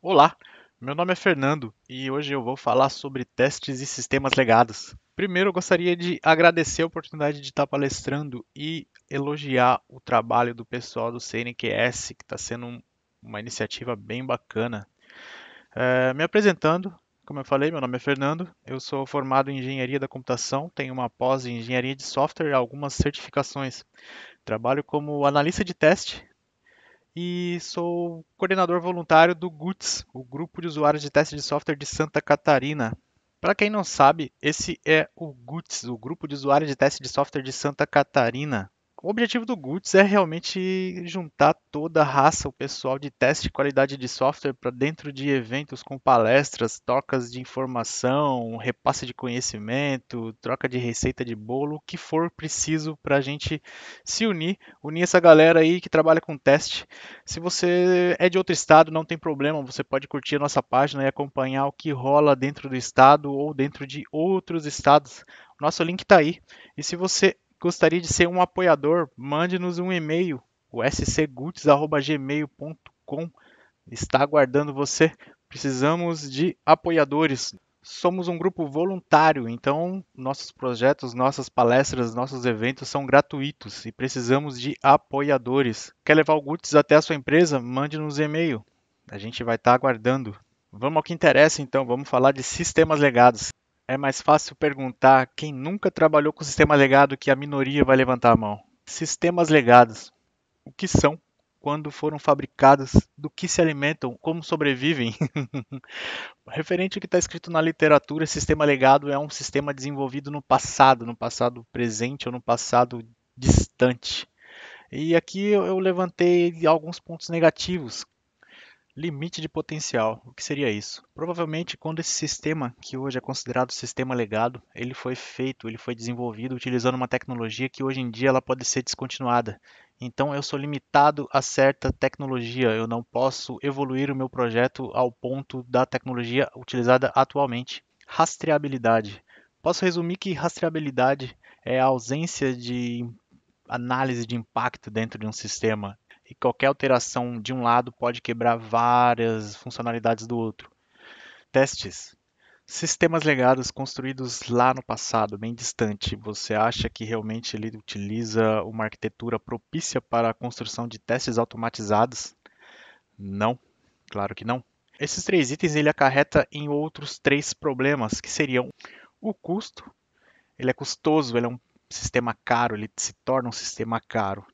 Olá, meu nome é Fernando e hoje eu vou falar sobre testes e sistemas legados. Primeiro, eu gostaria de agradecer a oportunidade de estar palestrando e elogiar o trabalho do pessoal do CNQS, que está sendo uma iniciativa bem bacana. Me apresentando, como eu falei, meu nome é Fernando, eu sou formado em Engenharia da Computação, tenho uma pós em Engenharia de Software e algumas certificações. Trabalho como analista de teste e sou coordenador voluntário do GUTS, o Grupo de Usuários de Teste de Software de Santa Catarina. Para quem não sabe, esse é o GUTS, o Grupo de Usuários de Teste de Software de Santa Catarina. O objetivo do GUTS é realmente juntar toda a raça, o pessoal de teste de qualidade de software para dentro de eventos com palestras, trocas de informação, repasse de conhecimento, troca de receita de bolo, o que for preciso para a gente se unir essa galera aí que trabalha com teste. Se você é de outro estado, não tem problema, você pode curtir a nossa página e acompanhar o que rola dentro do estado ou dentro de outros estados. Nosso link está aí. E se você gostaria de ser um apoiador, mande-nos um e-mail, o scguts@gmail.com. Está aguardando você. Precisamos de apoiadores. Somos um grupo voluntário, então nossos projetos, nossas palestras, nossos eventos são gratuitos e precisamos de apoiadores. Quer levar o Guts até a sua empresa? Mande-nos e-mail. A gente vai estar aguardando. Vamos ao que interessa então, vamos falar de sistemas legados. É mais fácil perguntar quem nunca trabalhou com sistema legado que a minoria vai levantar a mão. Sistemas legados. O que são? Quando foram fabricados? Do que se alimentam? Como sobrevivem? Referente ao que está escrito na literatura, sistema legado é um sistema desenvolvido no passado presente ou no passado distante. E aqui eu levantei alguns pontos negativos. Limite de potencial. O que seria isso? Provavelmente quando esse sistema, que hoje é considerado sistema legado, ele foi feito, ele foi desenvolvido utilizando uma tecnologia que hoje em dia ela pode ser descontinuada. Então eu sou limitado a certa tecnologia, eu não posso evoluir o meu projeto ao ponto da tecnologia utilizada atualmente. Rastreabilidade. Posso resumir que rastreabilidade é a ausência de análise de impacto dentro de um sistema e qualquer alteração de um lado pode quebrar várias funcionalidades do outro. Testes. Sistemas legados construídos lá no passado, bem distante, você acha que realmente ele utiliza uma arquitetura propícia para a construção de testes automatizados? Não, claro que não. Esses três itens ele acarreta em outros três problemas, que seriam o custo, ele é custoso, ele é um sistema caro, ele se torna um sistema caro,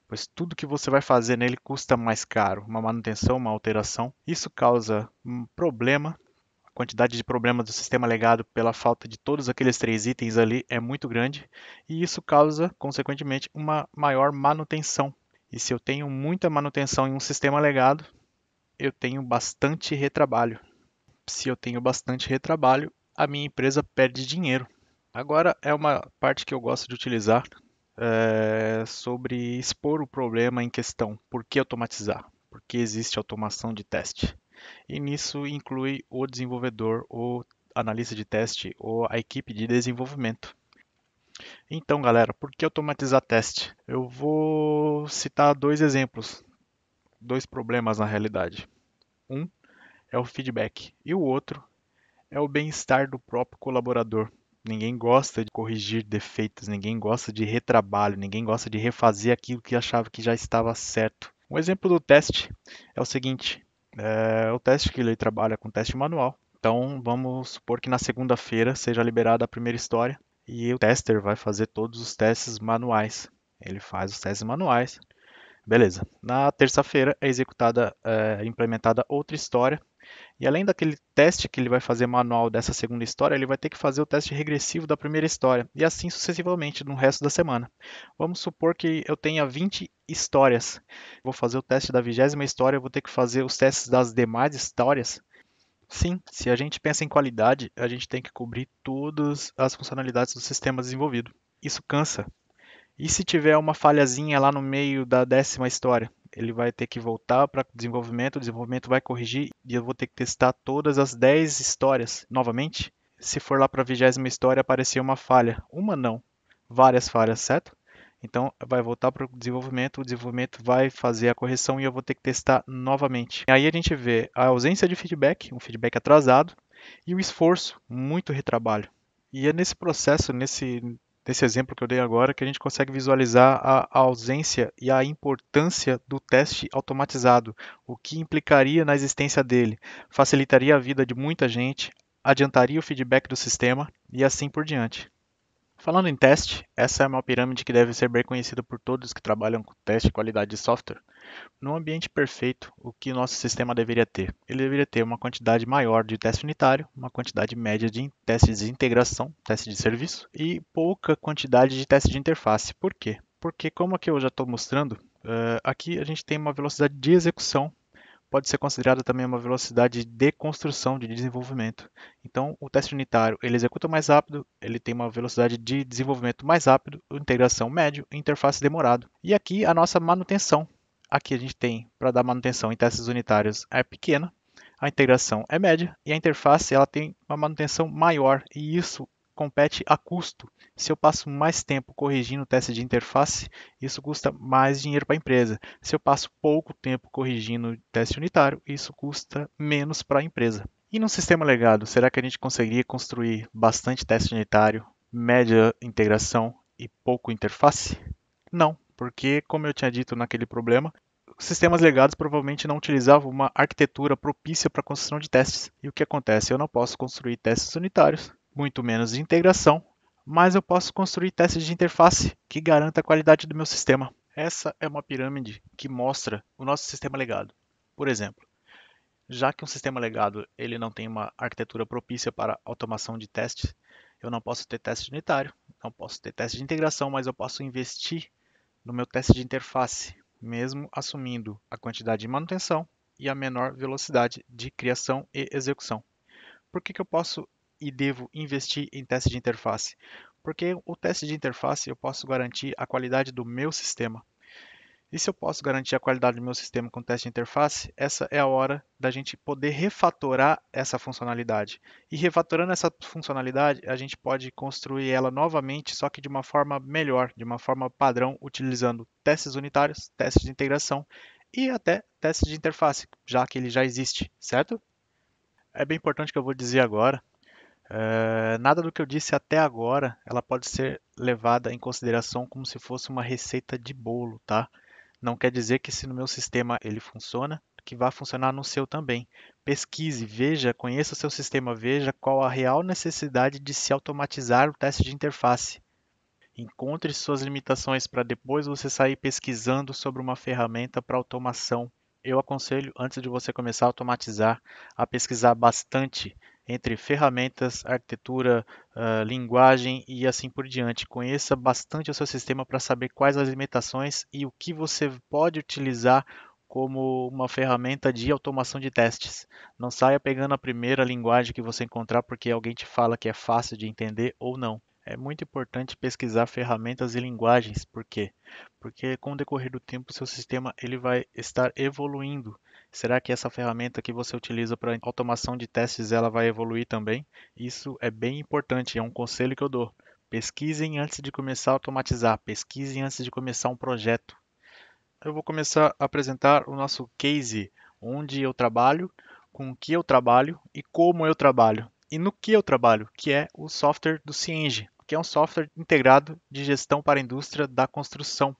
pois tudo que você vai fazer nele custa mais caro, uma manutenção, uma alteração. Isso causa um problema. A quantidade de problemas do sistema legado pela falta de todos aqueles três itens ali é muito grande e isso causa, consequentemente, uma maior manutenção. E se eu tenho muita manutenção em um sistema legado, eu tenho bastante retrabalho. Se eu tenho bastante retrabalho, a minha empresa perde dinheiro. Agora é uma parte que eu gosto de utilizar sobre expor o problema em questão. Por que automatizar? Por que existe automação de teste? E nisso inclui o desenvolvedor, o analista de teste ou a equipe de desenvolvimento. Então, galera, por que automatizar teste? Eu vou citar dois exemplos, dois problemas na realidade. Um é o feedback e o outro é o bem-estar do próprio colaborador. Ninguém gosta de corrigir defeitos, ninguém gosta de retrabalho, ninguém gosta de refazer aquilo que achava que já estava certo. Um exemplo do teste é o seguinte: o teste que ele trabalha com teste manual. Então vamos supor que na segunda-feira seja liberada a primeira história e o tester vai fazer todos os testes manuais. Ele faz os testes manuais, beleza. Na terça-feira é implementada outra história e além daquele teste que ele vai fazer manual dessa segunda história, ele vai ter que fazer o teste regressivo da primeira história, e assim sucessivamente no resto da semana. Vamos supor que eu tenha 20 histórias. Vou fazer o teste da 20ª história, vou ter que fazer os testes das demais histórias. Sim, se a gente pensa em qualidade, a gente tem que cobrir todas as funcionalidades do sistema desenvolvido. Isso cansa. E se tiver uma falhazinha lá no meio da 10ª história? Ele vai ter que voltar para o desenvolvimento vai corrigir e eu vou ter que testar todas as 10 histórias novamente. Se for lá para a 20ª história aparecer uma falha, uma não, várias falhas, certo? Então vai voltar para o desenvolvimento vai fazer a correção e eu vou ter que testar novamente. Aí a gente vê a ausência de feedback, um feedback atrasado, e o esforço, muito retrabalho. E é nesse processo, nesse exemplo que eu dei agora, que a gente consegue visualizar a ausência e a importância do teste automatizado, o que implicaria na existência dele, facilitaria a vida de muita gente, adiantaria o feedback do sistema e assim por diante. Falando em teste, essa é uma pirâmide que deve ser bem conhecida por todos que trabalham com teste de qualidade de software. No ambiente perfeito, o que nosso sistema deveria ter? Ele deveria ter uma quantidade maior de teste unitário, uma quantidade média de testes de integração, teste de serviço e pouca quantidade de teste de interface. Por quê? Porque, como aqui eu já estou mostrando, aqui a gente tem uma velocidade de execução, pode ser considerada também uma velocidade de construção, de desenvolvimento. Então, o teste unitário ele executa mais rápido, ele tem uma velocidade de desenvolvimento mais rápido, integração médio, interface demorado. E aqui a nossa manutenção. Aqui a gente tem para dar manutenção em testes unitários é pequena, a integração é média e a interface ela tem uma manutenção maior e isso compete a custo. Se eu passo mais tempo corrigindo o teste de interface, isso custa mais dinheiro para a empresa. Se eu passo pouco tempo corrigindo o teste unitário, isso custa menos para a empresa. E no sistema legado, será que a gente conseguiria construir bastante teste unitário, média integração e pouco interface? Não, porque, como eu tinha dito naquele problema, sistemas legados provavelmente não utilizavam uma arquitetura propícia para a construção de testes. E o que acontece? Eu não posso construir testes unitários, muito menos de integração, mas eu posso construir testes de interface que garanta a qualidade do meu sistema. Essa é uma pirâmide que mostra o nosso sistema legado. Por exemplo, já que um sistema legado ele não tem uma arquitetura propícia para automação de testes, eu não posso ter teste unitário, não posso ter teste de integração, mas eu posso investir no meu teste de interface, mesmo assumindo a quantidade de manutenção e a menor velocidade de criação e execução. Por que eu posso e devo investir em teste de interface? Porque o teste de interface eu posso garantir a qualidade do meu sistema. E se eu posso garantir a qualidade do meu sistema com teste de interface, essa é a hora da gente poder refatorar essa funcionalidade. E refatorando essa funcionalidade, a gente pode construir ela novamente, só que de uma forma melhor, de uma forma padrão, utilizando testes unitários, testes de integração e até testes de interface, já que ele já existe, certo? É bem importante que eu vou dizer agora. Nada do que eu disse até agora, ela pode ser levada em consideração como se fosse uma receita de bolo, tá? Não quer dizer que se no meu sistema ele funciona, que vai funcionar no seu também. Pesquise, veja, conheça o seu sistema, veja qual a real necessidade de se automatizar o teste de interface. Encontre suas limitações para depois você sair pesquisando sobre uma ferramenta para automação. Eu aconselho, antes de você começar a automatizar, a pesquisar bastante entre ferramentas, arquitetura, linguagem e assim por diante. Conheça bastante o seu sistema para saber quais as limitações e o que você pode utilizar como uma ferramenta de automação de testes. Não saia pegando a primeira linguagem que você encontrar porque alguém te fala que é fácil de entender ou não. É muito importante pesquisar ferramentas e linguagens. Por quê? Porque com o decorrer do tempo, seu sistema ele vai estar evoluindo. Será que essa ferramenta que você utiliza para automação de testes ela vai evoluir também? Isso é bem importante, é um conselho que eu dou. Pesquisem antes de começar a automatizar, pesquisem antes de começar um projeto. Eu vou começar a apresentar o nosso case, onde eu trabalho, com o que eu trabalho e como eu trabalho. E no que eu trabalho, que é o software do Cienge, que é um software integrado de gestão para a indústria da construção.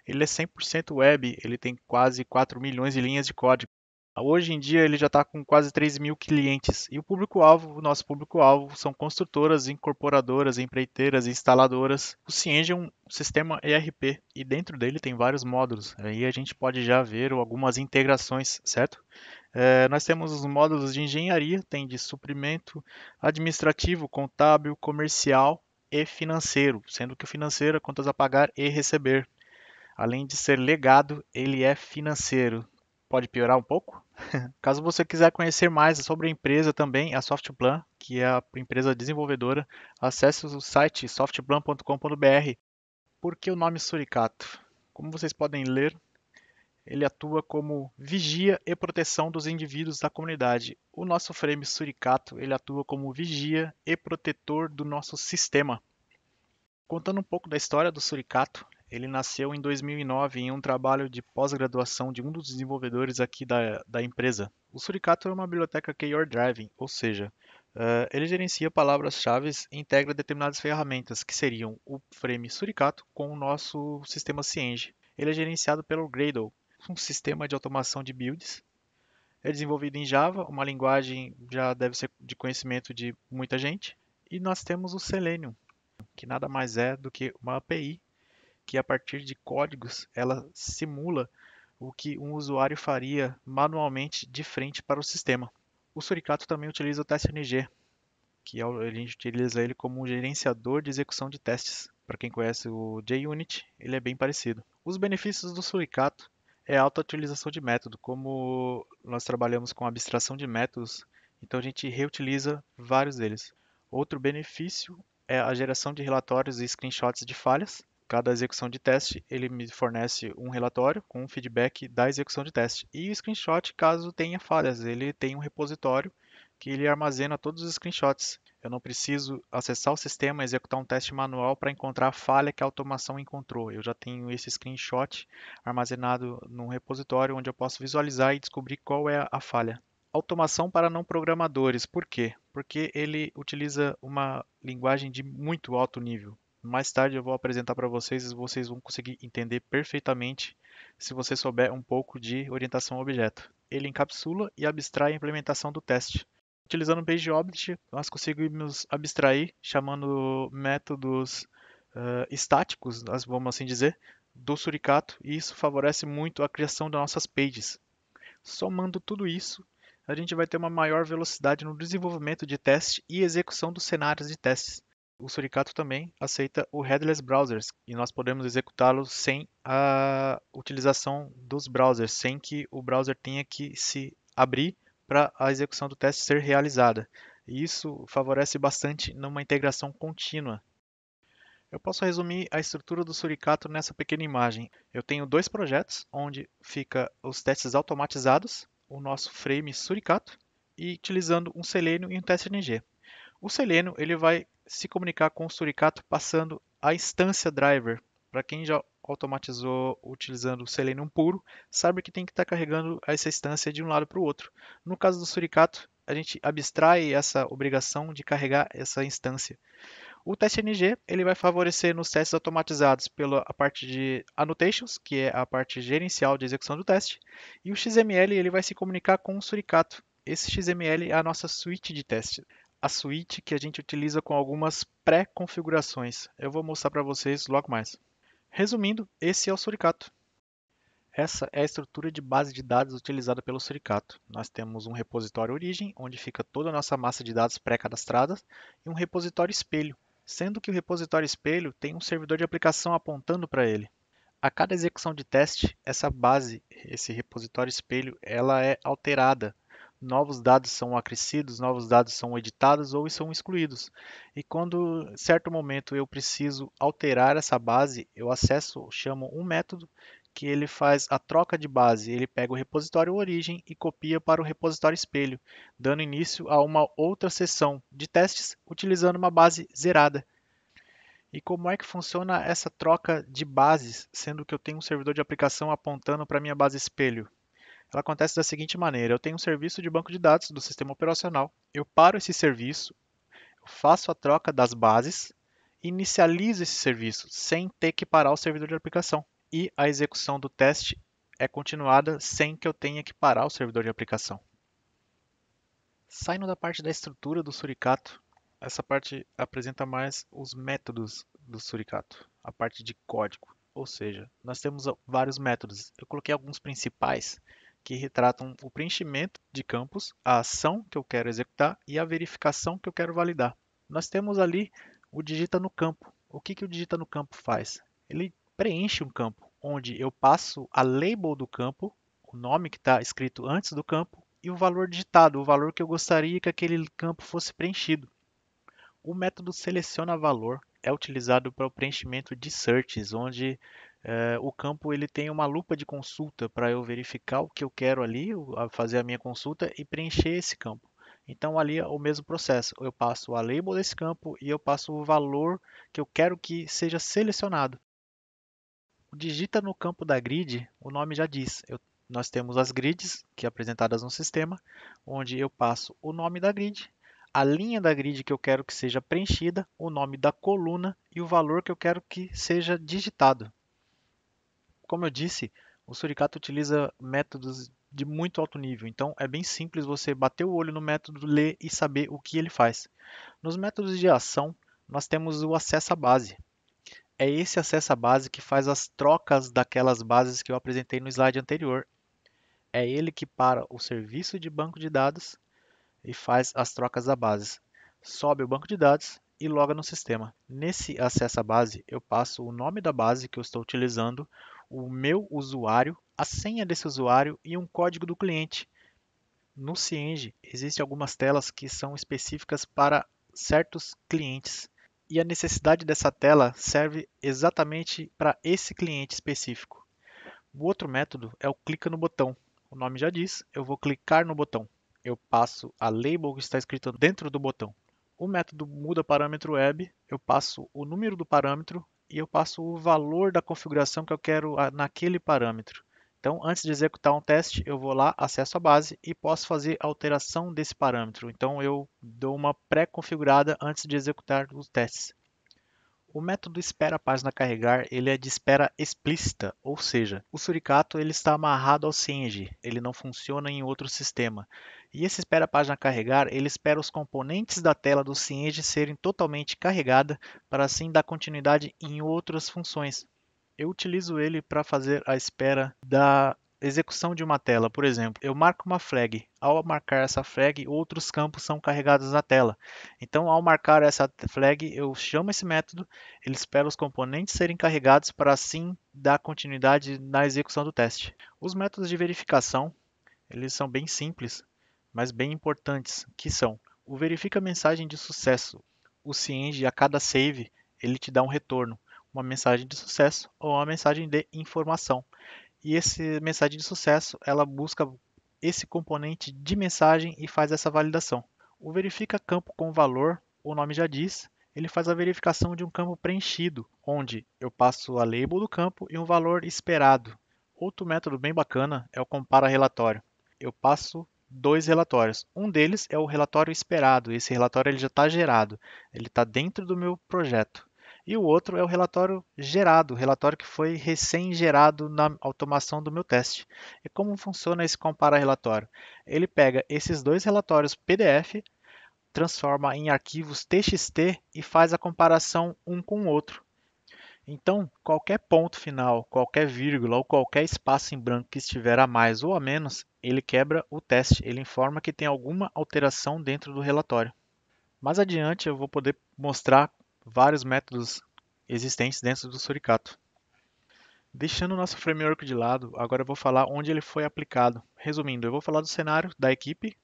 Ele é 100% web, ele tem quase 4 milhões de linhas de código. Hoje em dia ele já está com quase 3 mil clientes. E o público-alvo, o nosso público-alvo, são construtoras, incorporadoras, empreiteiras, instaladoras. O Cienge é um sistema ERP e dentro dele tem vários módulos. Aí a gente pode já ver algumas integrações, certo? Nós temos os módulos de engenharia, tem de suprimento, administrativo, contábil, comercial e financeiro, sendo que o financeiro é contas a pagar e receber. Além de ser legado, ele é financeiro. Pode piorar um pouco? Caso você quiser conhecer mais sobre a empresa também, a Softplan, que é a empresa desenvolvedora, acesse o site softplan.com.br. Por que o nome Suricato? Como vocês podem ler, ele atua como vigia e proteção dos indivíduos da comunidade. O nosso frame Suricato, ele atua como vigia e protetor do nosso sistema. Contando um pouco da história do Suricato, Ele nasceu em 2009 em um trabalho de pós-graduação de um dos desenvolvedores aqui da empresa. O Suricato é uma biblioteca keyword driven, ou seja, ele gerencia palavras-chave e integra determinadas ferramentas, que seriam o frame Suricato com o nosso sistema Cyenge. Ele é gerenciado pelo Gradle, um sistema de automação de builds. É desenvolvido em Java, uma linguagem já deve ser de conhecimento de muita gente. E nós temos o Selenium, que nada mais é do que uma API que a partir de códigos ela simula o que um usuário faria manualmente de frente para o sistema. O Suricato também utiliza o TestNG, que a gente utiliza ele como um gerenciador de execução de testes. Para quem conhece o JUnit, ele é bem parecido. Os benefícios do Suricato é a alta utilização de método. Como nós trabalhamos com abstração de métodos, então a gente reutiliza vários deles. Outro benefício é a geração de relatórios e screenshots de falhas. Cada execução de teste, ele me fornece um relatório com um feedback da execução de teste. E o screenshot, caso tenha falhas, ele tem um repositório que ele armazena todos os screenshots. Eu não preciso acessar o sistema e executar um teste manual para encontrar a falha que a automação encontrou. Eu já tenho esse screenshot armazenado num repositório onde eu posso visualizar e descobrir qual é a falha. Automação para não programadores. Por quê? Porque ele utiliza uma linguagem de muito alto nível. Mais tarde eu vou apresentar para vocês e vocês vão conseguir entender perfeitamente se você souber um pouco de orientação a objeto. Ele encapsula e abstrai a implementação do teste. Utilizando o PageObject, nós conseguimos abstrair chamando métodos estáticos, vamos assim dizer, do Suricato, e isso favorece muito a criação das nossas pages. Somando tudo isso, a gente vai ter uma maior velocidade no desenvolvimento de teste e execução dos cenários de testes. O Suricato também aceita o Headless Browsers e nós podemos executá-lo sem a utilização dos browsers, sem que o browser tenha que se abrir para a execução do teste ser realizada. E isso favorece bastante numa integração contínua. Eu posso resumir a estrutura do Suricato nessa pequena imagem. Eu tenho dois projetos, onde fica os testes automatizados, o nosso frame Suricato, e utilizando um Selenium e um TestNG. O Selenium ele vai se comunicar com o Suricato passando a instância driver. Para quem já automatizou utilizando o Selenium puro, sabe que tem que estar carregando essa instância de um lado para o outro. No caso do Suricato, a gente abstrai essa obrigação de carregar essa instância. O TestNG ele vai favorecer nos testes automatizados pela a parte de annotations, que é a parte gerencial de execução do teste, e o XML ele vai se comunicar com o Suricato. Esse XML é a nossa suíte de teste, a suíte que a gente utiliza com algumas pré-configurações. Eu vou mostrar para vocês logo mais. Resumindo, esse é o Suricato. Essa é a estrutura de base de dados utilizada pelo Suricato. Nós temos um repositório origem, onde fica toda a nossa massa de dados pré-cadastrada, e um repositório espelho, sendo que o repositório espelho tem um servidor de aplicação apontando para ele. A cada execução de teste, essa base, esse repositório espelho, ela é alterada. Novos dados são acrescidos, novos dados são editados ou são excluídos. E quando, em certo momento, eu preciso alterar essa base, eu acesso, chamo um método que ele faz a troca de base. Ele pega o repositório origem e copia para o repositório espelho, dando início a uma outra seção de testes utilizando uma base zerada. E como é que funciona essa troca de bases, sendo que eu tenho um servidor de aplicação apontando para a minha base espelho? Ela acontece da seguinte maneira: eu tenho um serviço de banco de dados do sistema operacional, eu paro esse serviço, eu faço a troca das bases, inicializo esse serviço sem ter que parar o servidor de aplicação. E a execução do teste é continuada sem que eu tenha que parar o servidor de aplicação. Saindo da parte da estrutura do Suricato, essa parte apresenta mais os métodos do Suricato, a parte de código. Ou seja, nós temos vários métodos. Eu coloquei alguns principais que retratam o preenchimento de campos, a ação que eu quero executar e a verificação que eu quero validar. Nós temos ali o digita no campo. O que o digita no campo faz? Ele preenche um campo onde eu passo a label do campo, o nome que está escrito antes do campo, e o valor digitado, o valor que eu gostaria que aquele campo fosse preenchido. O método seleciona valor é utilizado para o preenchimento de searches, onde o campo ele tem uma lupa de consulta para eu verificar o que eu quero ali, fazer a minha consulta e preencher esse campo. Então ali é o mesmo processo. Eu passo a label desse campo e eu passo o valor que eu quero que seja selecionado. Digita no campo da grid, o nome já diz. Nós temos as grids que apresentadas no sistema, onde eu passo o nome da grid, a linha da grid que eu quero que seja preenchida, o nome da coluna e o valor que eu quero que seja digitado. Como eu disse, o Suricato utiliza métodos de muito alto nível, então é bem simples você bater o olho no método, ler e saber o que ele faz. Nos métodos de ação, nós temos o acesso à base. É esse acesso à base que faz as trocas daquelas bases que eu apresentei no slide anterior. É ele que para o serviço de banco de dados e faz as trocas da base. Sobe o banco de dados e loga no sistema. Nesse acesso à base, eu passo o nome da base que eu estou utilizando, o meu usuário, a senha desse usuário e um código do cliente. No Cienge, existem algumas telas que são específicas para certos clientes. E a necessidade dessa tela serve exatamente para esse cliente específico. O outro método é o clica no botão. O nome já diz, eu vou clicar no botão. Eu passo a label que está escrita dentro do botão. O método muda parâmetro web, eu passo o número do parâmetro e eu passo o valor da configuração que eu quero naquele parâmetro. Então, antes de executar um teste, eu vou lá, acesso a base e posso fazer alteração desse parâmetro. Então, eu dou uma pré-configurada antes de executar os testes. O método espera a página carregar, ele é de espera explícita, ou seja, o Suricato ele está amarrado ao Cienge, ele não funciona em outro sistema. E esse espera a página carregar, ele espera os componentes da tela do Cienge serem totalmente carregados para assim dar continuidade em outras funções. Eu utilizo ele para fazer a espera da execução de uma tela. Por exemplo, eu marco uma flag. Ao marcar essa flag, outros campos são carregados na tela. Então, ao marcar essa flag, eu chamo esse método, ele espera os componentes serem carregados para assim dar continuidade na execução do teste. Os métodos de verificação, eles são bem simples, mas bem importantes, que são o verifica mensagem de sucesso. O Cienge, a cada save, ele te dá um retorno, uma mensagem de sucesso ou uma mensagem de informação. E essa mensagem de sucesso, ela busca esse componente de mensagem e faz essa validação. O verifica campo com valor, o nome já diz, ele faz a verificação de um campo preenchido, onde eu passo a label do campo e um valor esperado. Outro método bem bacana é o compara relatório. Eu passo dois relatórios. Um deles é o relatório esperado. Esse relatório ele já está gerado, ele está dentro do meu projeto. E o outro é o relatório gerado, o relatório que foi recém-gerado na automação do meu teste. E como funciona esse compara relatório? Ele pega esses dois relatórios PDF, transforma em arquivos TXT e faz a comparação um com o outro. Então, qualquer ponto final, qualquer vírgula ou qualquer espaço em branco que estiver a mais ou a menos, ele quebra o teste, ele informa que tem alguma alteração dentro do relatório. Mais adiante eu vou poder mostrar vários métodos existentes dentro do Suricato. Deixando o nosso framework de lado, agora eu vou falar onde ele foi aplicado. Resumindo, eu vou falar do cenário da equipe,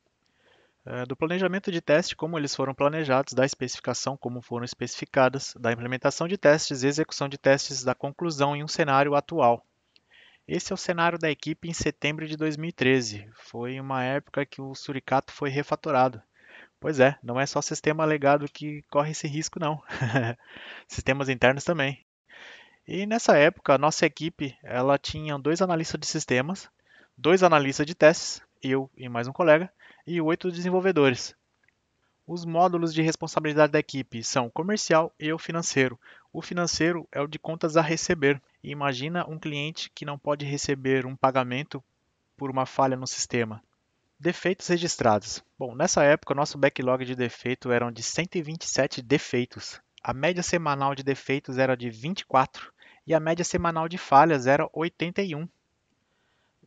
do planejamento de teste, como eles foram planejados, da especificação, como foram especificadas, da implementação de testes, execução de testes, da conclusão em um cenário atual. Esse é o cenário da equipe em setembro de 2013. Foi uma época que o Suricato foi refatorado. Pois é, não é só sistema legado que corre esse risco, não. Sistemas internos também. E nessa época, a nossa equipe ela tinha dois analistas de sistemas, dois analistas de testes, eu e mais um colega, e 8 desenvolvedores. Os módulos de responsabilidade da equipe são o comercial e o financeiro. O financeiro é o de contas a receber. E imagina um cliente que não pode receber um pagamento por uma falha no sistema. Defeitos registrados. Bom, nessa época, nosso backlog de defeito eram de 127 defeitos. A média semanal de defeitos era de 24 e a média semanal de falhas era 81.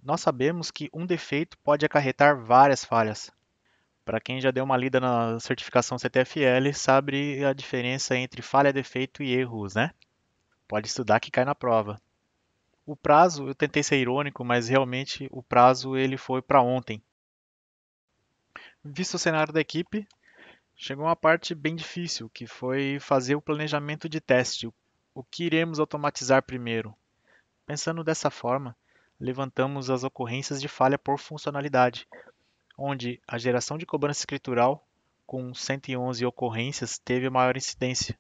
Nós sabemos que um defeito pode acarretar várias falhas. Para quem já deu uma lida na certificação CTFL, sabe a diferença entre falha, defeito e erros, né? Pode estudar que cai na prova. O prazo, eu tentei ser irônico, mas realmente o prazo ele foi para ontem. Visto o cenário da equipe, chegou uma parte bem difícil, que foi fazer o planejamento de teste. O que iremos automatizar primeiro? Pensando dessa forma, levantamos as ocorrências de falha por funcionalidade, onde a geração de cobrança escritural, com 111 ocorrências, teve maior incidência.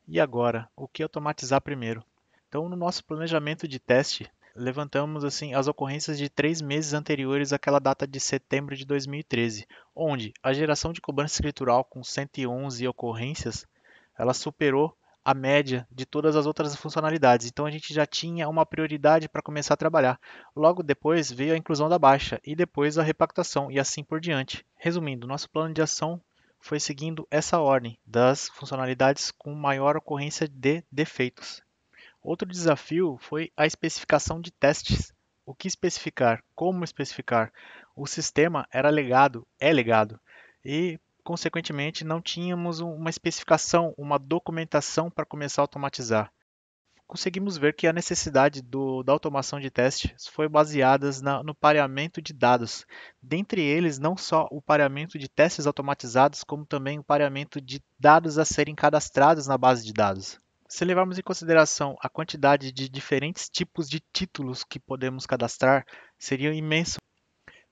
E agora, o que automatizar primeiro? Então, no nosso planejamento de teste, levantamos assim as ocorrências de 3 meses anteriores àquela data de setembro de 2013, onde a geração de cobrança escritural com 111 ocorrências, ela superou a média de todas as outras funcionalidades. Então a gente já tinha uma prioridade para começar a trabalhar. Logo depois veio a inclusão da baixa e depois a repactuação e assim por diante. Resumindo, nosso plano de ação foi seguindo essa ordem das funcionalidades com maior ocorrência de defeitos. Outro desafio foi a especificação de testes. O que especificar? Como especificar? O sistema era legado, é legado, e, consequentemente, não tínhamos uma especificação, uma documentação para começar a automatizar. Conseguimos ver que a necessidade da automação de testes foi baseada no pareamento de dados. Dentre eles, não só o pareamento de testes automatizados, como também o pareamento de dados a serem cadastrados na base de dados. Se levarmos em consideração a quantidade de diferentes tipos de títulos que podemos cadastrar, seria imenso.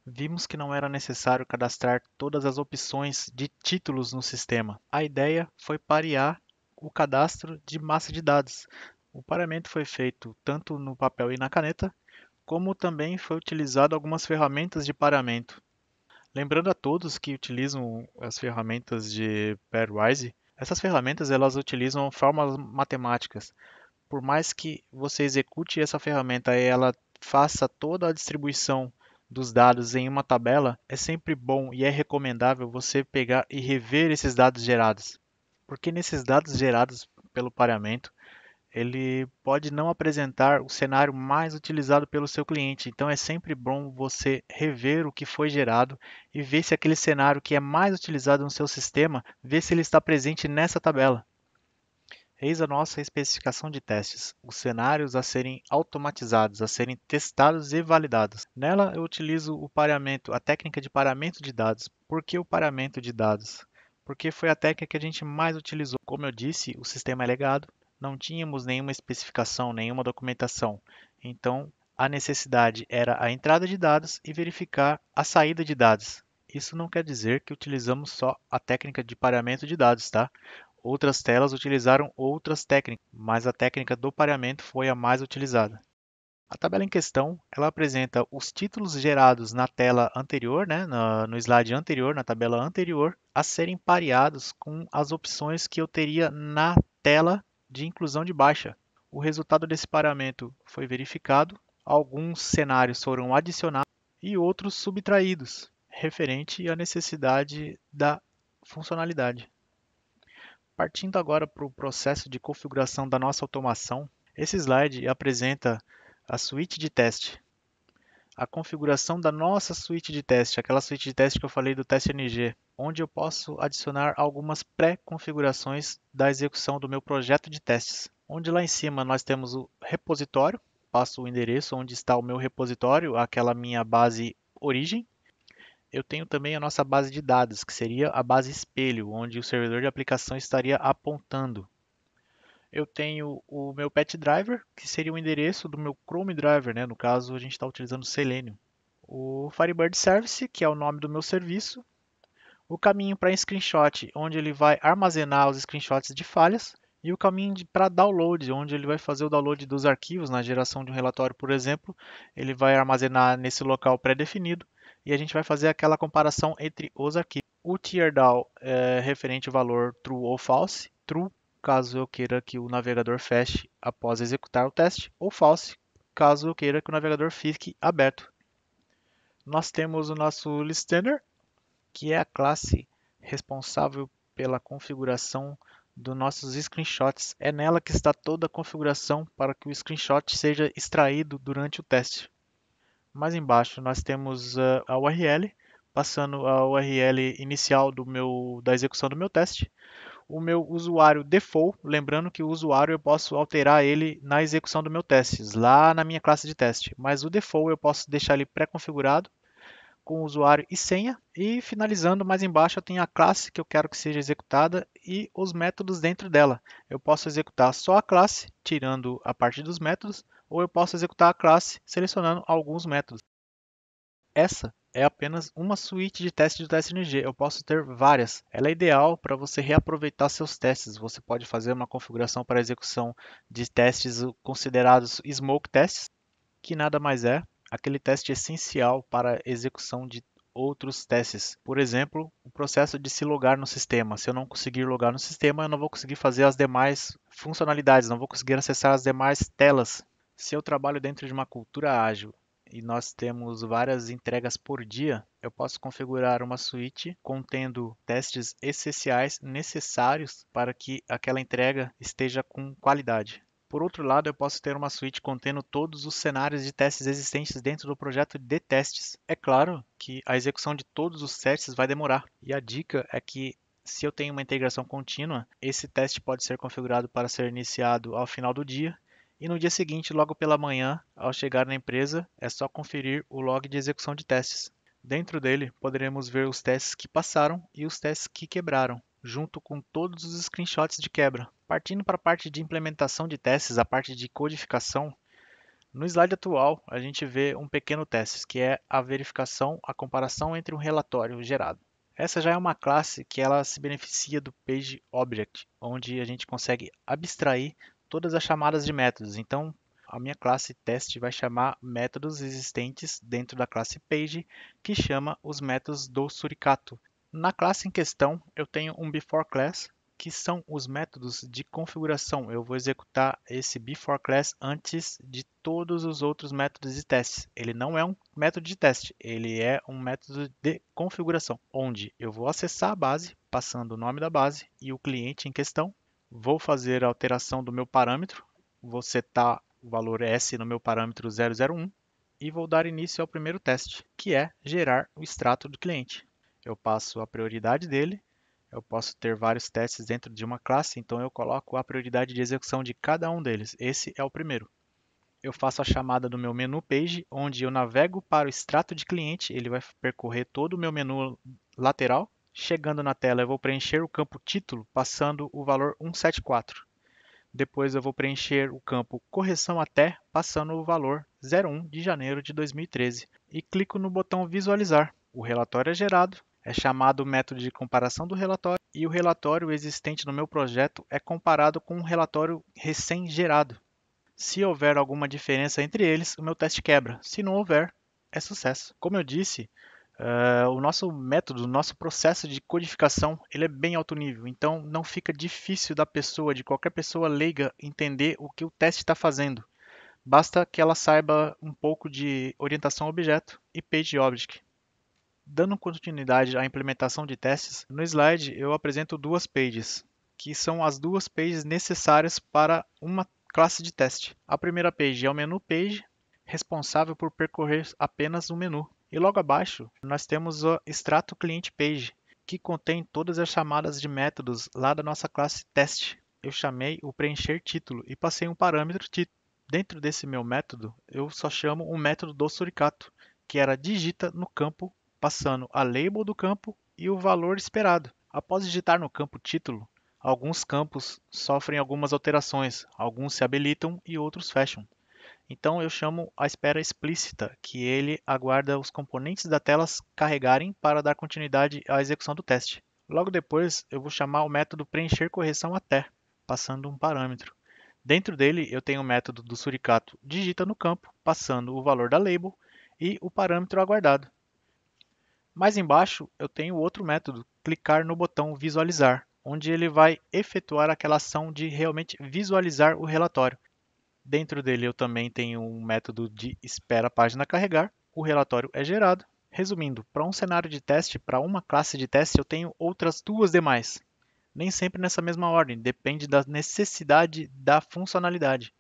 Vimos que não era necessário cadastrar todas as opções de títulos no sistema. A ideia foi parear o cadastro de massa de dados. O pareamento foi feito tanto no papel e na caneta, como também foi utilizado algumas ferramentas de pareamento. Lembrando a todos que utilizam as ferramentas de pairwise, essas ferramentas elas utilizam fórmulas matemáticas. Por mais que você execute essa ferramenta e ela faça toda a distribuição dos dados em uma tabela, é sempre bom e é recomendável você pegar e rever esses dados gerados. Porque nesses dados gerados pelo pareamento, ele pode não apresentar o cenário mais utilizado pelo seu cliente. Então é sempre bom você rever o que foi gerado e ver se aquele cenário que é mais utilizado no seu sistema, ver se ele está presente nessa tabela. Eis a nossa especificação de testes, os cenários a serem automatizados, a serem testados e validados. Nela eu utilizo o pareamento, a técnica de pareamento de dados. Por que o pareamento de dados? Porque foi a técnica que a gente mais utilizou. Como eu disse, o sistema é legado, não tínhamos nenhuma especificação, nenhuma documentação. Então, a necessidade era a entrada de dados e verificar a saída de dados. Isso não quer dizer que utilizamos só a técnica de pareamento de dados, tá? Outras telas utilizaram outras técnicas, mas a técnica do pareamento foi a mais utilizada. A tabela em questão, ela apresenta os títulos gerados na tela anterior, né, no slide anterior, na tabela anterior, a serem pareados com as opções que eu teria na tela de inclusão de baixa. O resultado desse pareamento foi verificado, alguns cenários foram adicionados e outros subtraídos, referente à necessidade da funcionalidade. Partindo agora para o processo de configuração da nossa automação, esse slide apresenta a suíte de teste, a configuração da nossa suíte de teste, aquela suíte de teste que eu falei do teste NG, onde eu posso adicionar algumas pré-configurações da execução do meu projeto de testes. Onde lá em cima nós temos o repositório, passo o endereço onde está o meu repositório, aquela minha base origem. Eu tenho também a nossa base de dados, que seria a base espelho, onde o servidor de aplicação estaria apontando. Eu tenho o meu pet driver, que seria o endereço do meu Chrome driver, né? No caso, a gente está utilizando Selenium. O Firebird Service, que é o nome do meu serviço. O caminho para screenshot, onde ele vai armazenar os screenshots de falhas. E o caminho para download, onde ele vai fazer o download dos arquivos na geração de um relatório, por exemplo. Ele vai armazenar nesse local pré-definido e a gente vai fazer aquela comparação entre os arquivos. O teardown é referente ao valor true ou false. True, caso eu queira que o navegador feche após executar o teste, ou false, caso eu queira que o navegador fique aberto. Nós temos o nosso listener, que é a classe responsável pela configuração dos nossos screenshots. É nela que está toda a configuração para que o screenshot seja extraído durante o teste. Mais embaixo nós temos a URL, passando a URL inicial da execução do meu teste. O meu usuário default, lembrando que o usuário eu posso alterar ele na execução do meu teste, lá na minha classe de teste. Mas o default eu posso deixar ele pré-configurado com usuário e senha. E finalizando, mais embaixo eu tenho a classe que eu quero que seja executada e os métodos dentro dela. Eu posso executar só a classe, tirando a parte dos métodos, ou eu posso executar a classe selecionando alguns métodos. Essa é apenas uma suíte de teste do TestNG. Eu posso ter várias. Ela é ideal para você reaproveitar seus testes. Você pode fazer uma configuração para execução de testes considerados smoke tests, que nada mais é aquele teste essencial para a execução de outros testes. Por exemplo, o processo de se logar no sistema. Se eu não conseguir logar no sistema, eu não vou conseguir fazer as demais funcionalidades, não vou conseguir acessar as demais telas. Se eu trabalho dentro de uma cultura ágil e nós temos várias entregas por dia, eu posso configurar uma suíte contendo testes essenciais necessários para que aquela entrega esteja com qualidade. Por outro lado, eu posso ter uma suíte contendo todos os cenários de testes existentes dentro do projeto de testes. É claro que a execução de todos os testes vai demorar, e a dica é que se eu tenho uma integração contínua, esse teste pode ser configurado para ser iniciado ao final do dia, e no dia seguinte, logo pela manhã, ao chegar na empresa, é só conferir o log de execução de testes. Dentro dele, poderemos ver os testes que passaram e os testes que quebraram, junto com todos os screenshots de quebra. Partindo para a parte de implementação de testes, a parte de codificação, no slide atual a gente vê um pequeno teste, que é a verificação, a comparação entre um relatório gerado. Essa já é uma classe que ela se beneficia do Page Object, onde a gente consegue abstrair todas as chamadas de métodos. Então, a minha classe teste vai chamar métodos existentes dentro da classe Page, que chama os métodos do suricato. Na classe em questão, eu tenho um before class, que são os métodos de configuração. Eu vou executar esse before class antes de todos os outros métodos de testes. Ele não é um método de teste, ele é um método de configuração, onde eu vou acessar a base, passando o nome da base e o cliente em questão. Vou fazer a alteração do meu parâmetro, vou setar o valor S no meu parâmetro 001 e vou dar início ao primeiro teste, que é gerar o extrato do cliente. Eu passo a prioridade dele. Eu posso ter vários testes dentro de uma classe, então eu coloco a prioridade de execução de cada um deles. Esse é o primeiro. Eu faço a chamada do meu menu page, onde eu navego para o extrato de cliente, ele vai percorrer todo o meu menu lateral. Chegando na tela, eu vou preencher o campo título, passando o valor 174. Depois eu vou preencher o campo correção até, passando o valor 01 de janeiro de 2013. E clico no botão visualizar. O relatório é gerado, é chamado o método de comparação do relatório e o relatório existente no meu projeto é comparado com um relatório recém-gerado. Se houver alguma diferença entre eles, o meu teste quebra. Se não houver, é sucesso. Como eu disse, o nosso método, o nosso processo de codificação, ele é bem alto nível, então não fica difícil da pessoa, de qualquer pessoa leiga, entender o que o teste está fazendo. Basta que ela saiba um pouco de orientação a objeto e page object. Dando continuidade à implementação de testes, no slide eu apresento duas pages, que são as duas pages necessárias para uma classe de teste. A primeira page é o menu page, responsável por percorrer apenas o menu. E logo abaixo, nós temos o extrato cliente page, que contém todas as chamadas de métodos lá da nossa classe teste. Eu chamei o preencher título e passei um parâmetro título. Dentro desse meu método, eu só chamo um método do suricato, que era digita no campo, passando a label do campo e o valor esperado. Após digitar no campo título, alguns campos sofrem algumas alterações, alguns se habilitam e outros fecham. Então eu chamo a espera explícita, que ele aguarda os componentes da tela carregarem para dar continuidade à execução do teste. Logo depois, eu vou chamar o método preencher correção até, passando um parâmetro. Dentro dele, eu tenho o método do suricato digita no campo, passando o valor da label e o parâmetro aguardado. Mais embaixo, eu tenho outro método, clicar no botão visualizar, onde ele vai efetuar aquela ação de realmente visualizar o relatório. Dentro dele eu também tenho um método de espera a página carregar, o relatório é gerado. Resumindo, para um cenário de teste, para uma classe de teste, eu tenho outras duas demais. Nem sempre nessa mesma ordem, depende da necessidade da funcionalidade.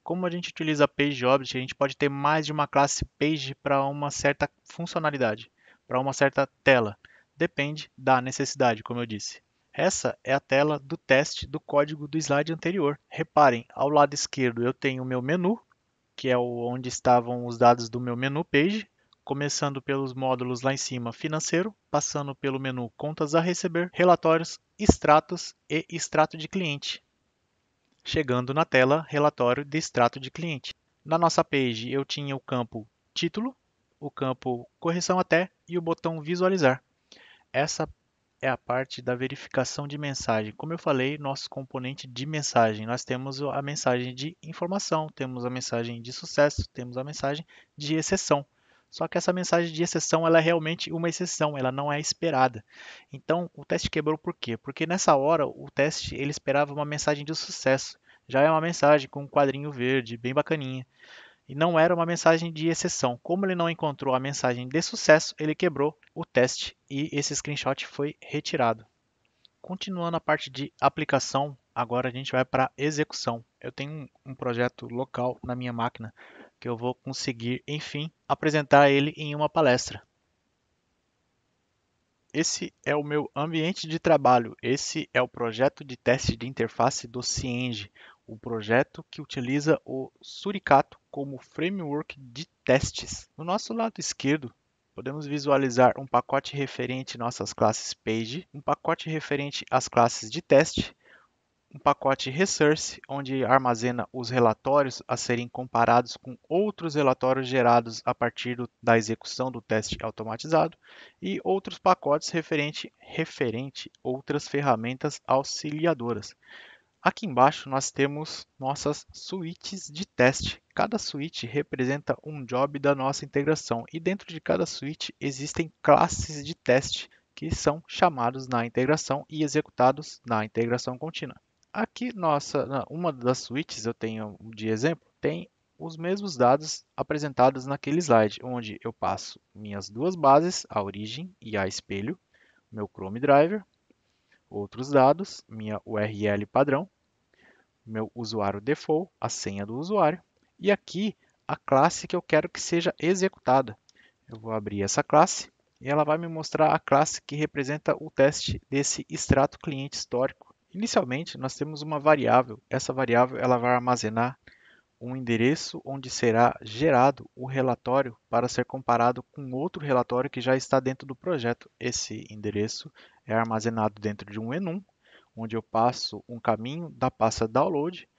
Como a gente utiliza PageObject, a gente pode ter mais de uma classe Page para uma certa funcionalidade, para uma certa tela. Depende da necessidade, como eu disse. Essa é a tela do teste do código do slide anterior. Reparem, ao lado esquerdo eu tenho o meu menu, que é onde estavam os dados do meu menu page, começando pelos módulos lá em cima, financeiro, passando pelo menu contas a receber, relatórios, extratos e extrato de cliente. Chegando na tela relatório de extrato de cliente. Na nossa page eu tinha o campo título, o campo correção até e o botão visualizar. Essa é a parte da verificação de mensagem. Como eu falei, nosso componente de mensagem, nós temos a mensagem de informação, temos a mensagem de sucesso, temos a mensagem de exceção. Só que essa mensagem de exceção ela é realmente uma exceção, ela não é esperada. Então, o teste quebrou por quê? Porque nessa hora o teste ele esperava uma mensagem de sucesso. Já é uma mensagem com um quadrinho verde, bem bacaninha. E não era uma mensagem de exceção. Como ele não encontrou a mensagem de sucesso, ele quebrou o teste e esse screenshot foi retirado. Continuando a parte de aplicação, agora a gente vai para execução. Eu tenho um projeto local na minha máquina que eu vou conseguir, enfim, apresentar ele em uma palestra. Esse é o meu ambiente de trabalho. Esse é o projeto de teste de interface do Cyenge, o projeto que utiliza o Suricato como framework de testes. No nosso lado esquerdo, podemos visualizar um pacote referente nossas classes Page, um pacote referente às classes de teste, um pacote Resource, onde armazena os relatórios a serem comparados com outros relatórios gerados a partir da execução do teste automatizado, e outros pacotes referente outras ferramentas auxiliadoras. Aqui embaixo nós temos nossas suítes de teste. Cada suíte representa um job da nossa integração e dentro de cada suíte existem classes de teste que são chamados na integração e executados na integração contínua. Aqui, uma das suítes eu tenho de exemplo, tem os mesmos dados apresentados naquele slide, onde eu passo minhas duas bases, a origem e a espelho, meu Chrome Driver, outros dados, minha URL padrão, meu usuário default, a senha do usuário, e aqui a classe que eu quero que seja executada. Eu vou abrir essa classe e ela vai me mostrar a classe que representa o teste desse extrato cliente histórico. Inicialmente, nós temos uma variável. Essa variável ela vai armazenar um endereço onde será gerado o relatório para ser comparado com outro relatório que já está dentro do projeto. Esse endereço é armazenado dentro de um enum, onde eu passo um caminho da pasta download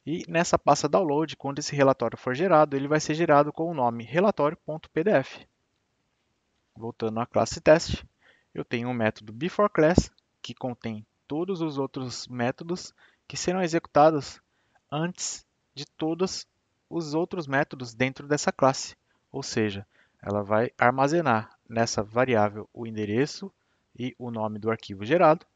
e nessa pasta download, quando esse relatório for gerado, ele vai ser gerado com o nome relatório.pdf. Voltando à classe teste, eu tenho um método beforeClass que contém todos os outros métodos que serão executados antes de todos os outros métodos dentro dessa classe. Ou seja, ela vai armazenar nessa variável o endereço e o nome do arquivo gerado.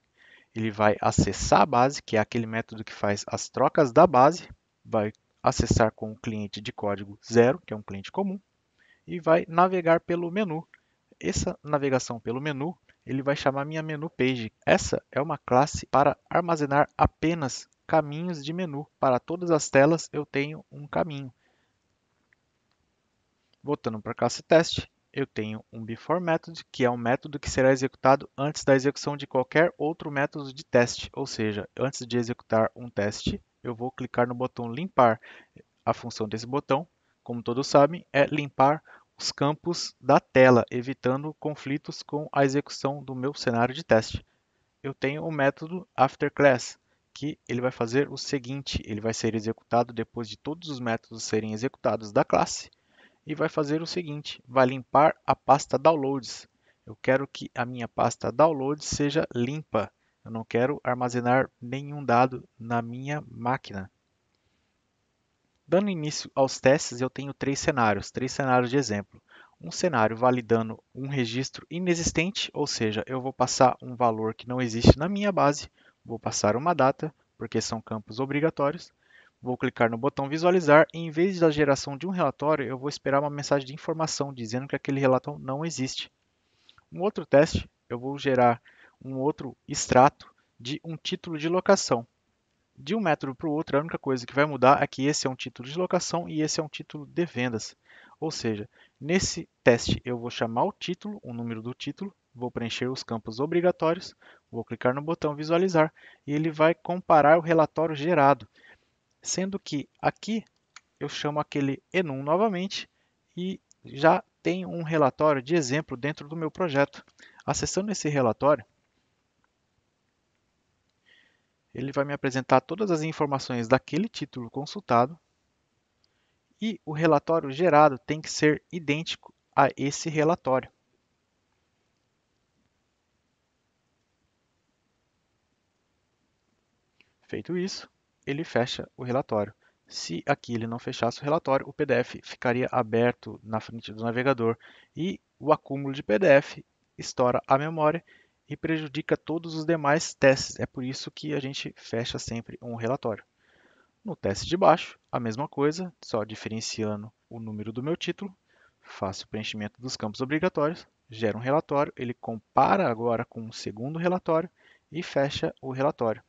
Ele vai acessar a base, que é aquele método que faz as trocas da base, vai acessar com o cliente de código 0, que é um cliente comum, e vai navegar pelo menu. Essa navegação pelo menu, ele vai chamar minha menu page. Essa é uma classe para armazenar apenas caminhos de menu. Para todas as telas eu tenho um caminho. Voltando para a classe teste, eu tenho um before method, que é um método que será executado antes da execução de qualquer outro método de teste. Ou seja, antes de executar um teste, eu vou clicar no botão limpar. A função desse botão, como todos sabem, é limpar os campos da tela, evitando conflitos com a execução do meu cenário de teste. Eu tenho o método afterClass, que ele vai fazer o seguinte, ele vai ser executado depois de todos os métodos serem executados da classe, e vai fazer o seguinte, vai limpar a pasta downloads. Eu quero que a minha pasta downloads seja limpa, eu não quero armazenar nenhum dado na minha máquina. Dando início aos testes, eu tenho três cenários de exemplo. Um cenário validando um registro inexistente, ou seja, eu vou passar um valor que não existe na minha base, vou passar uma data, porque são campos obrigatórios, vou clicar no botão visualizar e em vez da geração de um relatório, eu vou esperar uma mensagem de informação dizendo que aquele relatório não existe. Um outro teste, eu vou gerar um outro extrato de um título de locação. De um método para o outro, a única coisa que vai mudar é que esse é um título de locação e esse é um título de vendas. Ou seja, nesse teste eu vou chamar o título, o número do título, vou preencher os campos obrigatórios, vou clicar no botão visualizar e ele vai comparar o relatório gerado, sendo que aqui eu chamo aquele enum novamente e já tenho um relatório de exemplo dentro do meu projeto. Acessando esse relatório, ele vai me apresentar todas as informações daquele título consultado e o relatório gerado tem que ser idêntico a esse relatório. Feito isso, ele fecha o relatório. Se aqui ele não fechasse o relatório, o PDF ficaria aberto na frente do navegador e o acúmulo de PDF estoura a memória e prejudica todos os demais testes. É por isso que a gente fecha sempre um relatório. No teste de baixo, a mesma coisa, só diferenciando o número do meu título, faço o preenchimento dos campos obrigatórios, gero um relatório, ele compara agora com o segundo relatório e fecha o relatório.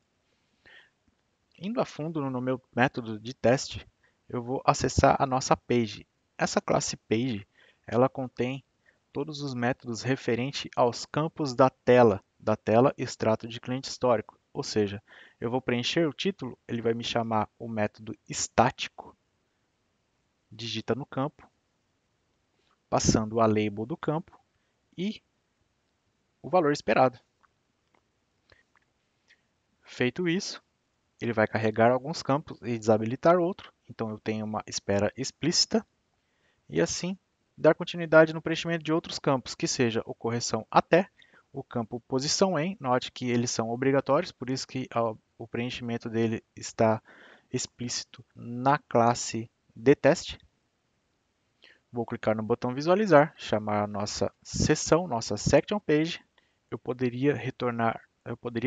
Indo a fundo no meu método de teste, eu vou acessar a nossa page. Essa classe page, ela contém todos os métodos referentes aos campos da tela extrato de cliente histórico. Ou seja, eu vou preencher o título, ele vai me chamar o método estático, digita no campo, passando a label do campo e o valor esperado. Feito isso, ele vai carregar alguns campos e desabilitar outro. Então eu tenho uma espera explícita e assim dar continuidade no preenchimento de outros campos, que seja o correção até, o campo posição em, note que eles são obrigatórios, por isso que o preenchimento dele está explícito na classe de teste. Vou clicar no botão visualizar, chamar a nossa seção, nossa section page. Eu poderia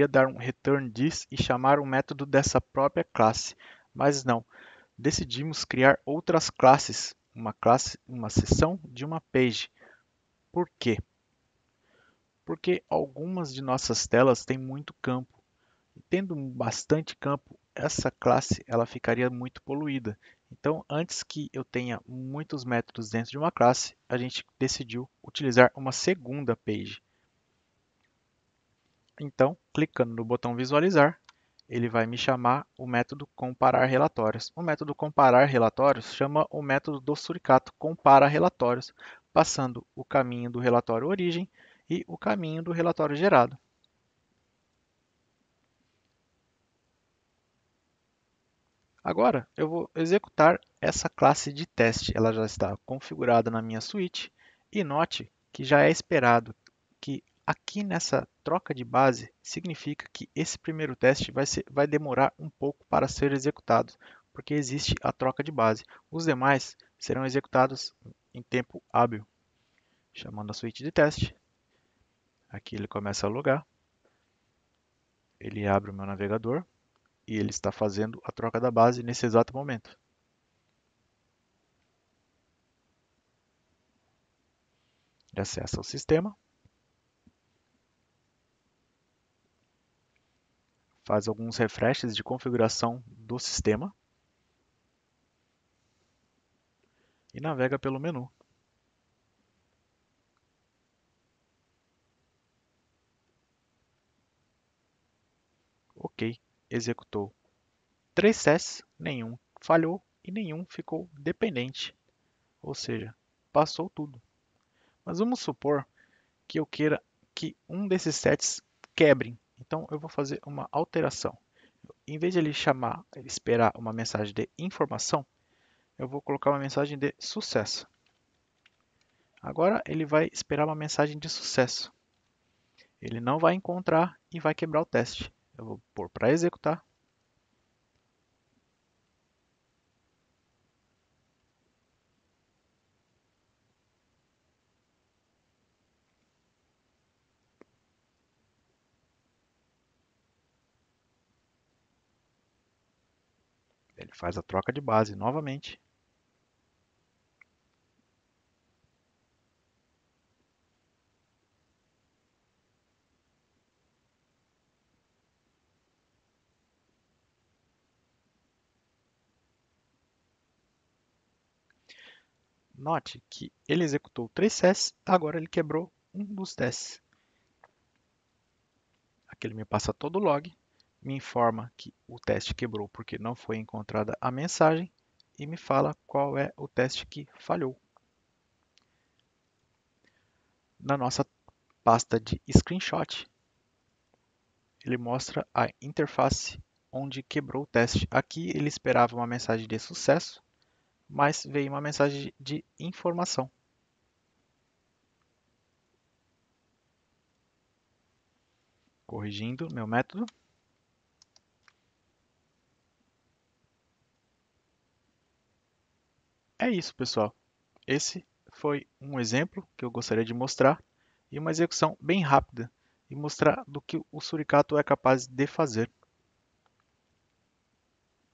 dar um return this e chamar um método dessa própria classe, mas não. Decidimos criar outras classes, uma seção de uma page. Por quê? Porque algumas de nossas telas têm muito campo. E tendo bastante campo, essa classe ela ficaria muito poluída. Então, antes que eu tenha muitos métodos dentro de uma classe, a gente decidiu utilizar uma segunda page. Então, clicando no botão visualizar, ele vai me chamar o método comparar relatórios. O método comparar relatórios chama o método do suricato compara relatórios, passando o caminho do relatório origem e o caminho do relatório gerado. Agora, eu vou executar essa classe de teste. Ela já está configurada na minha suíte e note que já é esperado que aqui nessa troca de base significa que esse primeiro teste vai demorar um pouco para ser executado, porque existe a troca de base. Os demais serão executados em tempo hábil. Chamando a suíte de teste, aqui ele começa a logar, ele abre o meu navegador e ele está fazendo a troca da base nesse exato momento. Ele acessa o sistema, faz alguns refreshes de configuração do sistema e navega pelo menu. Ok, executou 3 tests, nenhum falhou e nenhum ficou dependente, ou seja, passou tudo. Mas vamos supor que eu queira que um desses sets quebre, então eu vou fazer uma alteração. Em vez de ele esperar uma mensagem de informação, eu vou colocar uma mensagem de sucesso. Agora ele vai esperar uma mensagem de sucesso. Ele não vai encontrar e vai quebrar o teste. Eu vou pôr para executar. Ele faz a troca de base novamente. Note que ele executou 3 tests, agora ele quebrou um dos testes. Aqui ele me passa todo o log, me informa que o teste quebrou porque não foi encontrada a mensagem e me fala qual é o teste que falhou. Na nossa pasta de screenshot, ele mostra a interface onde quebrou o teste. Aqui ele esperava uma mensagem de sucesso, mas veio uma mensagem de informação. Corrigindo meu método. É isso, pessoal. Esse foi um exemplo que eu gostaria de mostrar e uma execução bem rápida e mostrar do que o Suricato é capaz de fazer.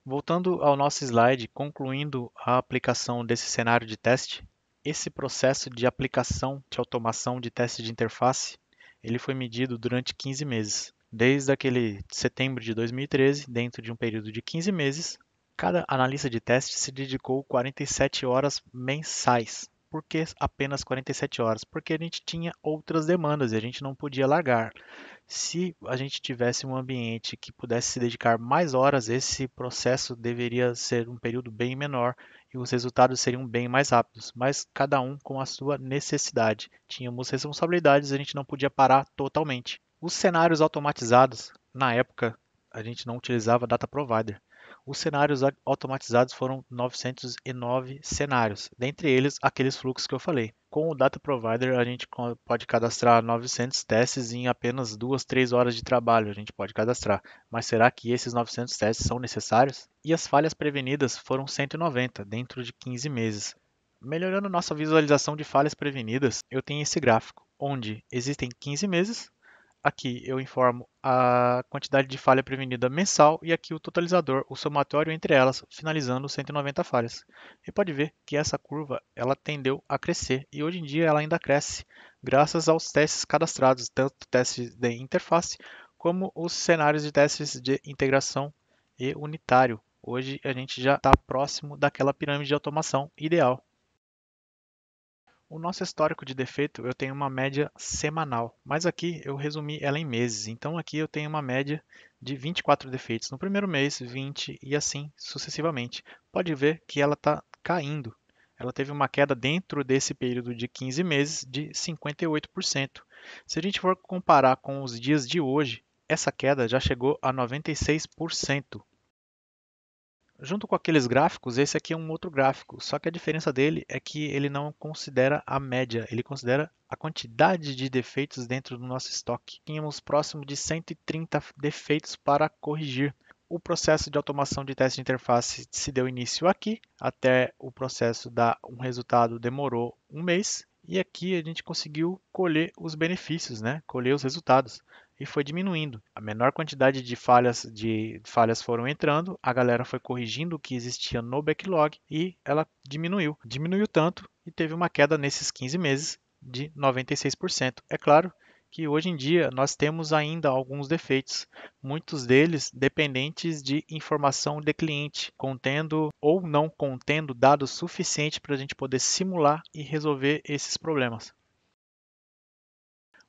Voltando ao nosso slide, concluindo a aplicação desse cenário de teste, esse processo de aplicação de automação de teste de interface, ele foi medido durante 15 meses. Desde aquele setembro de 2013, dentro de um período de 15 meses, cada analista de teste se dedicou 47 horas mensais. Por que apenas 47 horas? Porque a gente tinha outras demandas e a gente não podia largar. Se a gente tivesse um ambiente que pudesse se dedicar mais horas, esse processo deveria ser um período bem menor e os resultados seriam bem mais rápidos, mas cada um com a sua necessidade. Tínhamos responsabilidades, a gente não podia parar totalmente. Os cenários automatizados, na época, a gente não utilizava data provider. Os cenários automatizados foram 909 cenários, dentre eles aqueles fluxos que eu falei. Com o Data Provider, a gente pode cadastrar 900 testes em apenas 2, 3 horas de trabalho. A gente pode cadastrar. Mas será que esses 900 testes são necessários? E as falhas prevenidas foram 190 dentro de 15 meses. Melhorando nossa visualização de falhas prevenidas, eu tenho esse gráfico, onde existem 15 meses. Aqui eu informo a quantidade de falha prevenida mensal e aqui o totalizador, o somatório entre elas, finalizando 190 falhas. E pode ver que essa curva ela tendeu a crescer e hoje em dia ela ainda cresce, graças aos testes cadastrados, tanto testes de interface como os cenários de testes de integração e unitário. Hoje a gente já está próximo daquela pirâmide de automação ideal. O nosso histórico de defeito eu tenho uma média semanal, mas aqui eu resumi ela em meses. Então aqui eu tenho uma média de 24 defeitos no primeiro mês, 20 e assim sucessivamente. Pode ver que ela está caindo. Ela teve uma queda dentro desse período de 15 meses de 58%. Se a gente for comparar com os dias de hoje, essa queda já chegou a 96%. Junto com aqueles gráficos, esse aqui é um outro gráfico, só que a diferença dele é que ele não considera a média, ele considera a quantidade de defeitos dentro do nosso estoque. Tínhamos próximo de 130 defeitos para corrigir. O processo de automação de teste de interface se deu início aqui, até o processo dar um resultado demorou um mês, e aqui a gente conseguiu colher os benefícios, né? Colher os resultados e foi diminuindo. A menor quantidade de falhas foram entrando, a galera foi corrigindo o que existia no backlog e ela diminuiu. Diminuiu tanto e teve uma queda nesses 15 meses de 96%. É claro que hoje em dia nós temos ainda alguns defeitos, muitos deles dependentes de informação de cliente, contendo ou não contendo dados suficientes para a gente poder simular e resolver esses problemas.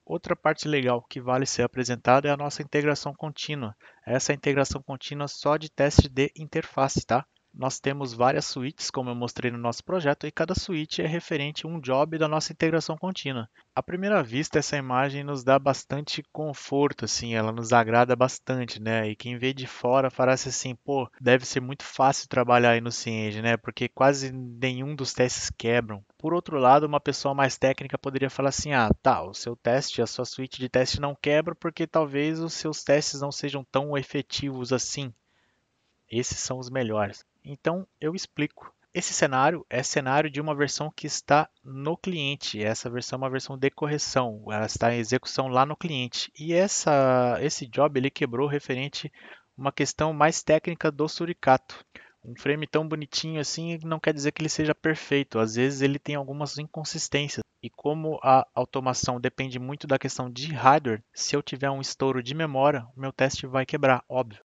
Outra parte legal que vale ser apresentada é a nossa integração contínua. Essa integração contínua só de teste de interface, tá? Nós temos várias suítes, como eu mostrei no nosso projeto, e cada suíte é referente a um job da nossa integração contínua. À primeira vista, essa imagem nos dá bastante conforto, assim, ela nos agrada bastante, né? E quem vê de fora parece assim, pô, deve ser muito fácil trabalhar aí no CIENG, né? Porque quase nenhum dos testes quebram. Por outro lado, uma pessoa mais técnica poderia falar assim, ah, tá, o seu teste, a sua suíte de teste não quebra porque talvez os seus testes não sejam tão efetivos assim. Esses são os melhores. Então eu explico. Esse cenário é cenário de uma versão que está no cliente. Essa versão é uma versão de correção. Ela está em execução lá no cliente. E esse job ele quebrou referente a uma questão mais técnica do suricato. Um frame tão bonitinho assim não quer dizer que ele seja perfeito. Às vezes ele tem algumas inconsistências. E como a automação depende muito da questão de hardware, se eu tiver um estouro de memória, o meu teste vai quebrar, óbvio.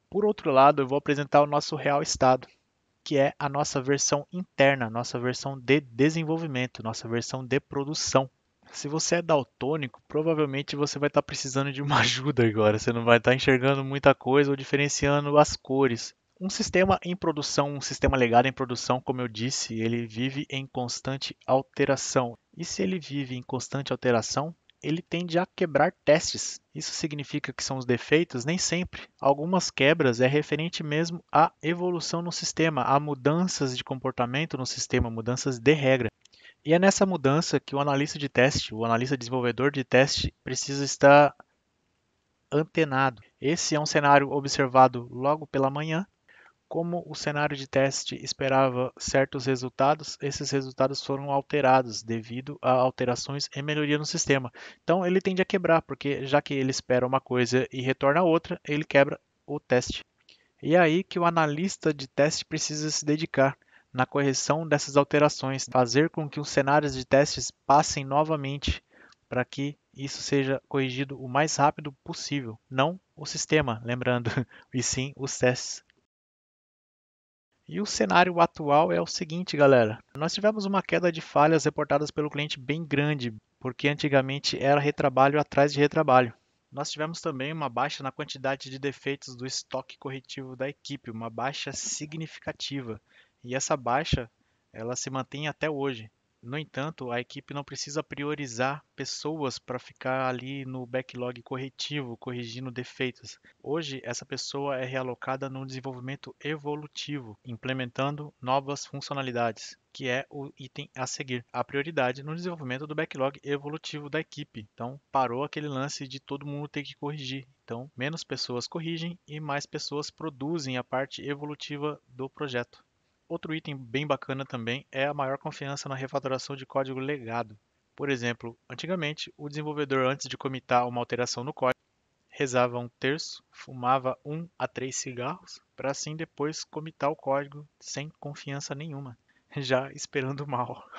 Por outro lado, eu vou apresentar o nosso real estado, que é a nossa versão interna, nossa versão de desenvolvimento, nossa versão de produção. Se você é daltônico, provavelmente você vai estar precisando de uma ajuda agora. Você não vai estar enxergando muita coisa ou diferenciando as cores. Um sistema em produção, um sistema legado em produção, como eu disse, ele vive em constante alteração. E se ele vive em constante alteração, ele tende a quebrar testes. Isso significa que são os defeitos? Nem sempre. Algumas quebras é referente mesmo à evolução no sistema, a mudanças de comportamento no sistema, mudanças de regra. E é nessa mudança que o analista de teste, o analista desenvolvedor de teste, precisa estar antenado. Esse é um cenário observado logo pela manhã. Como o cenário de teste esperava certos resultados, esses resultados foram alterados devido a alterações e melhoria no sistema. Então ele tende a quebrar, porque já que ele espera uma coisa e retorna outra, ele quebra o teste. E é aí que o analista de teste precisa se dedicar na correção dessas alterações, fazer com que os cenários de testes passem novamente para que isso seja corrigido o mais rápido possível. Não o sistema, lembrando, e sim os testes. E o cenário atual é o seguinte, galera. Nós tivemos uma queda de falhas reportadas pelo cliente bem grande, porque antigamente era retrabalho atrás de retrabalho. Nós tivemos também uma baixa na quantidade de defeitos do estoque corretivo da equipe, uma baixa significativa. E essa baixa, ela se mantém até hoje. No entanto, a equipe não precisa priorizar pessoas para ficar ali no backlog corretivo, corrigindo defeitos. Hoje, essa pessoa é realocada no desenvolvimento evolutivo, implementando novas funcionalidades, que é o item a seguir. A prioridade no desenvolvimento do backlog evolutivo da equipe. Então, parou aquele lance de todo mundo ter que corrigir. Então, menos pessoas corrigem e mais pessoas produzem a parte evolutiva do projeto. Outro item bem bacana também é a maior confiança na refatoração de código legado. Por exemplo, antigamente, o desenvolvedor, antes de comitar uma alteração no código, rezava um terço, fumava 1 a 3 cigarros, para assim depois comitar o código sem confiança nenhuma, já esperando mal.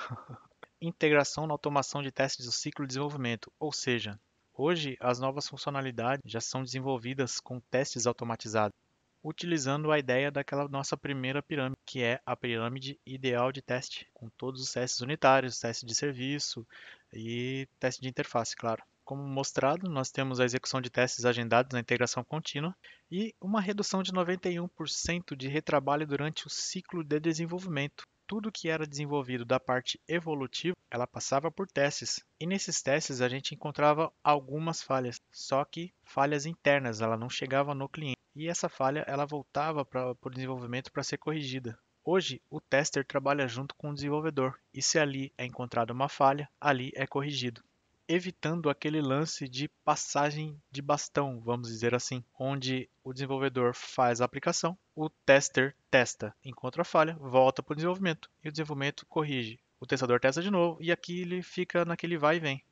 Integração na automação de testes do ciclo de desenvolvimento, ou seja, hoje as novas funcionalidades já são desenvolvidas com testes automatizados, utilizando a ideia daquela nossa primeira pirâmide, que é a pirâmide ideal de teste, com todos os testes unitários, teste de serviço e teste de interface, claro. Como mostrado, nós temos a execução de testes agendados na integração contínua e uma redução de 91% de retrabalho durante o ciclo de desenvolvimento. Tudo que era desenvolvido da parte evolutiva, ela passava por testes. E nesses testes a gente encontrava algumas falhas, só que falhas internas, ela não chegava no cliente. E essa falha ela voltava para o desenvolvimento para ser corrigida. Hoje, o tester trabalha junto com o desenvolvedor, e se ali é encontrada uma falha, ali é corrigido, evitando aquele lance de passagem de bastão, vamos dizer assim, onde o desenvolvedor faz a aplicação, o tester testa, encontra a falha, volta para o desenvolvimento e o desenvolvimento corrige. O testador testa de novo e aqui ele fica naquele vai e vem.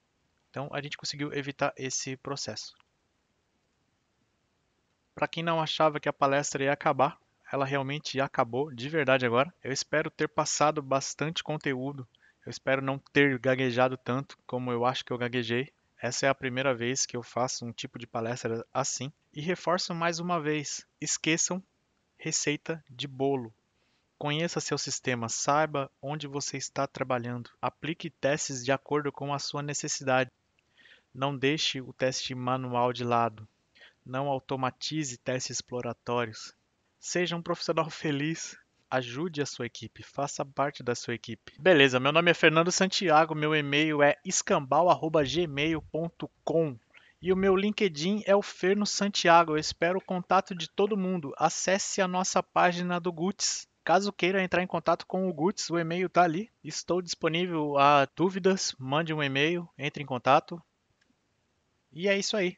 Então a gente conseguiu evitar esse processo. Para quem não achava que a palestra ia acabar, ela realmente acabou de verdade agora. Eu espero ter passado bastante conteúdo. Eu espero não ter gaguejado tanto como eu acho que eu gaguejei. Essa é a primeira vez que eu faço um tipo de palestra assim. E reforço mais uma vez: esqueçam receita de bolo. Conheça seu sistema, saiba onde você está trabalhando. Aplique testes de acordo com a sua necessidade. Não deixe o teste manual de lado. Não automatize testes exploratórios. Seja um profissional feliz. Ajude a sua equipe, faça parte da sua equipe. Beleza, meu nome é Fernando Santiago, meu e-mail é escambau@gmail.com e o meu LinkedIn é o Ferno Santiago. Eu espero o contato de todo mundo. Acesse a nossa página do Guts. Caso queira entrar em contato com o Guts, o e-mail está ali. Estou disponível a dúvidas, mande um e-mail, entre em contato. E é isso aí.